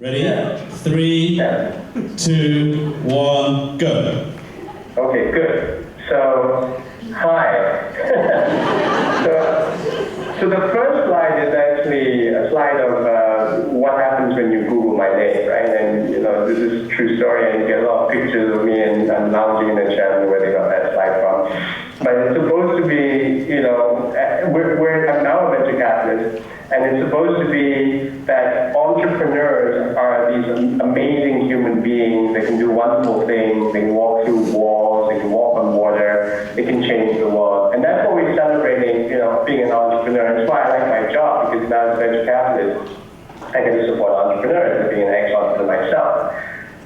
Ready? Yeah. 3, 2, 1, go. Okay, good. So, hi. so the first slide is actually a slide of what happens when you Google my name, right? And this is a true story, and you get a lot of pictures of me and I'm lounging in the chair where they got that slide from. But it's supposed to be, I'm now a venture capitalist, and it's supposed to be that entrepreneurs are these amazing human beings. They can do wonderful things. They can walk through walls. They can walk on water. They can change the world. And that's what we're celebrating, being an entrepreneur. That's why I like my job, because now as a venture capitalist, I get to support entrepreneurs and being an ex-entrepreneur myself.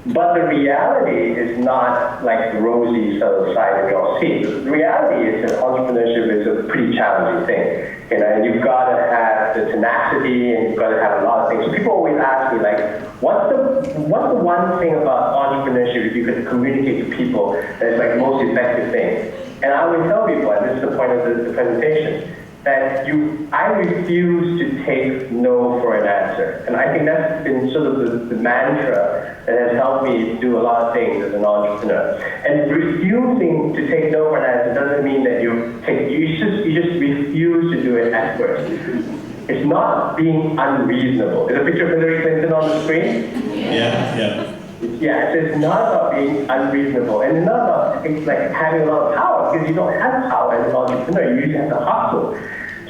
But the reality is not like the rosy sort of side that we all see. The reality is that entrepreneurship is a pretty challenging thing. And you've got to have the tenacity, and you've got to have a lot of things. So people always ask me, like, what's the one thing about entrepreneurship if you could communicate to people that is like the most effective thing? And I always tell people, and this is the point of the presentation, that I refuse to take no for an answer. And I think that's been sort of the mantra that has helped me do a lot of things as an entrepreneur. And refusing to take no for an answer doesn't mean that you just refuse to do it at first. It's not being unreasonable. Is a picture of Hillary Clinton on the screen? Yeah. Yeah, so it's not about being unreasonable, and it's not about things like having a lot of power, because you don't have power as an entrepreneur, you usually have to hustle.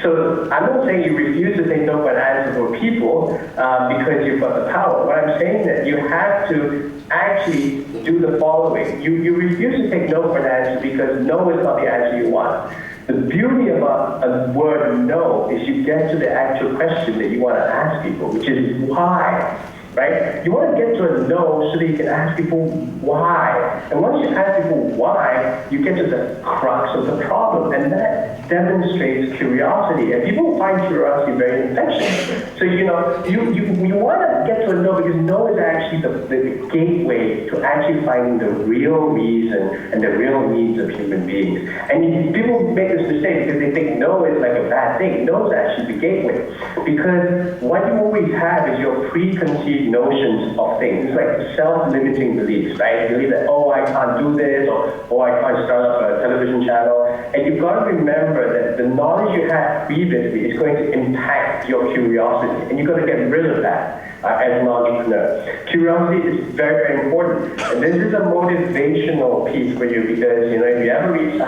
So I'm not saying you refuse to take no for an answer for people because you've got the power. What I'm saying is that you have to actually do the following. You refuse to take no for an answer because no is not the answer you want. The beauty about a word no is you get to the actual question that you want to ask people, which is why. Right? You want to get to a no so that you can ask people why. And once you ask people why, you get to the crux of the problem. And that demonstrates curiosity. And people find curiosity very infectious. So, you want to get to a no because no is actually the gateway to actually finding the real reason and the real needs of human beings. And people make this mistake because they think no is like a bad thing. No is actually the gateway. Because what you always have is your preconceived notions of things. It's like self-limiting beliefs, right? You believe that, I can't do this, or I can't start up a television channel. And you've got to remember that the knowledge you had previously is going to impact your curiosity. And you've got to get rid of that as an entrepreneur. Curiosity is very, very important. And this is a motivational piece for you because, if you ever read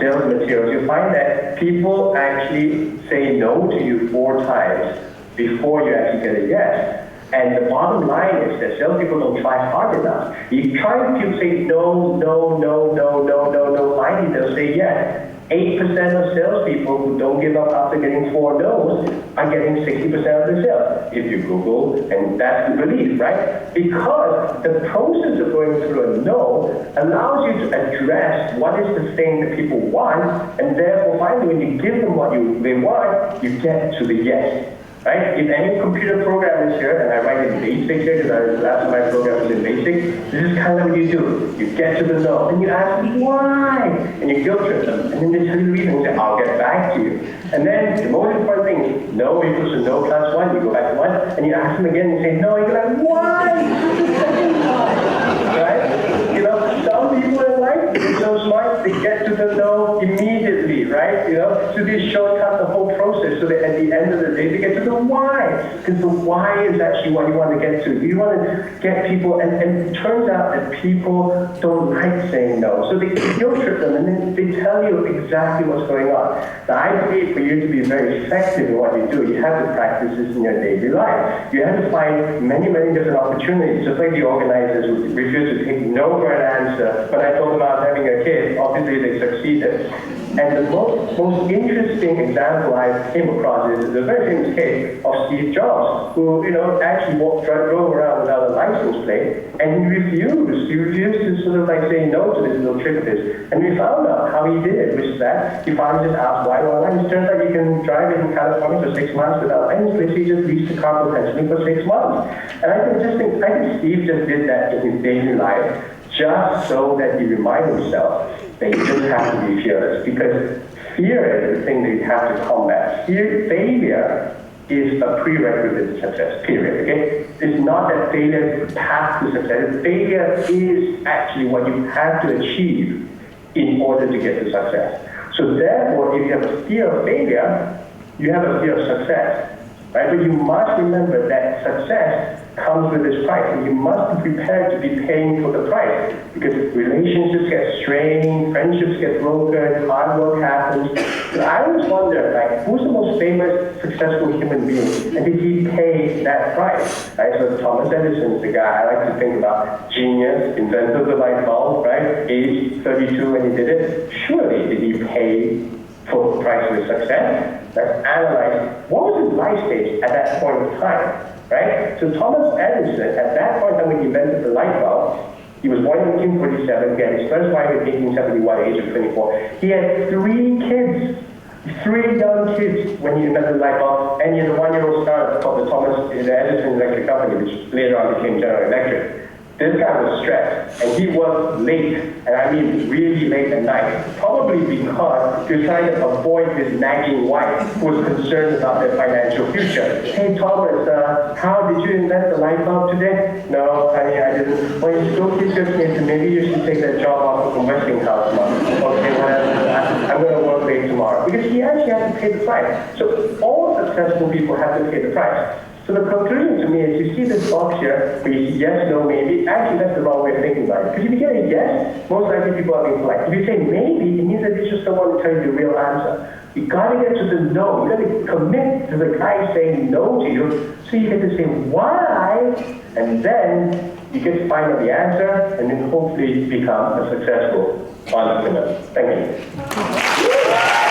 sales materials, you'll find that people actually say no to you 4 times before you actually get a yes. And the bottom line is that salespeople don't try hard enough. You try to say no, finally they'll say yes. 8% of salespeople who don't give up after getting 4 no's are getting 60% of the sales. If you Google, and that's the belief, right? Because the process of going through a no allows you to address what is the thing that people want, and therefore finally when you give them what they want, you get to the yes. Right? If any computer program is here, and I write in BASIC here because last my program was in BASIC, this is kind of what you do. You get to the no, and you ask why, and you guilt trip them, and then they tell you the reason and say, I'll get back to you. And then the most important thing is no equals to no plus 1, you go back to 1, and you ask them again and say no, you go like, why? Right? Some people in life, they're so smart, they get to the no immediately, right? So they shortcut the whole process so that at the end of the day, they get to the why. Because the why is actually what you want to get to. You want to get people, and it turns out that people don't like saying no. So they guilt trip them, and then they tell you exactly what's going on. Now, I believe for you to be very effective in what you do, you have to practice this in your daily life. You have to find many, many different opportunities. Just like the organizers who refuse to take no for an answer. When I told them I was having a kid, obviously they succeeded. And the most interesting example I came across is the very famous case of Steve Jobs, who actually drove around without a license plate, and he refused. He refused to sort of like say no to this little trick of this. And we found out how he did it, which is that he finally just asked why no license. It turns out you can drive in California for 6 months without license plate. So he just leased a car potentially for 6 months. And I think Steve just did that in his daily life, just so that he reminded himself that you just have to be fearless, because fear is the thing that you have to combat. Failure is a prerequisite to success, period, okay? It's not that failure is the path to success. Failure is actually what you have to achieve in order to get to success. So therefore, if you have a fear of failure, you have a fear of success, right? But you must remember that success comes with its price, and you must be prepared to be paying for the price, because relationships get strained, friendships get broken, hard work happens. So I always wonder, like, who's the most famous, successful human being, and did he pay that price, right? So Thomas Edison is the guy I like to think about, genius, inventor of the light bulb, right? Age 32 when he did it. Surely did he pay for the price of his success? Let's analyze what was his life stage at that point in time, right? So Thomas Edison, at that point in time when he invented the light bulb, he was born in 1847, he had his first wife in 1871, age of 24. He had 3 kids, 3 young kids when he invented the light bulb, and he had a 1-year-old startup called the Edison Electric Company, which later on became General Electric. This guy was stressed, and he was late, and I mean really late at night, probably because he was trying to avoid his nagging wife who was concerned about their financial future. Hey Thomas, how did you invent the light bulb today? No, honey, I didn't. Well, you still keep your kids, and maybe you should take that job off from Westinghouse, Mom. Okay, whatever. I'm going to work late tomorrow. Because he actually has to pay the price. So all successful people have to pay the price. So the conclusion to me is, you see this box here, where you see yes, no, maybe. Actually, that's the wrong way of thinking about it. Because if you get a yes, most likely people are being polite. If you say maybe, it means that they just don't want to tell you the real answer. You got to get to the no. You got to commit to the guy saying no to you, so you get to say why, and then you get to find out the answer, and then hopefully become a successful entrepreneur. Thank you.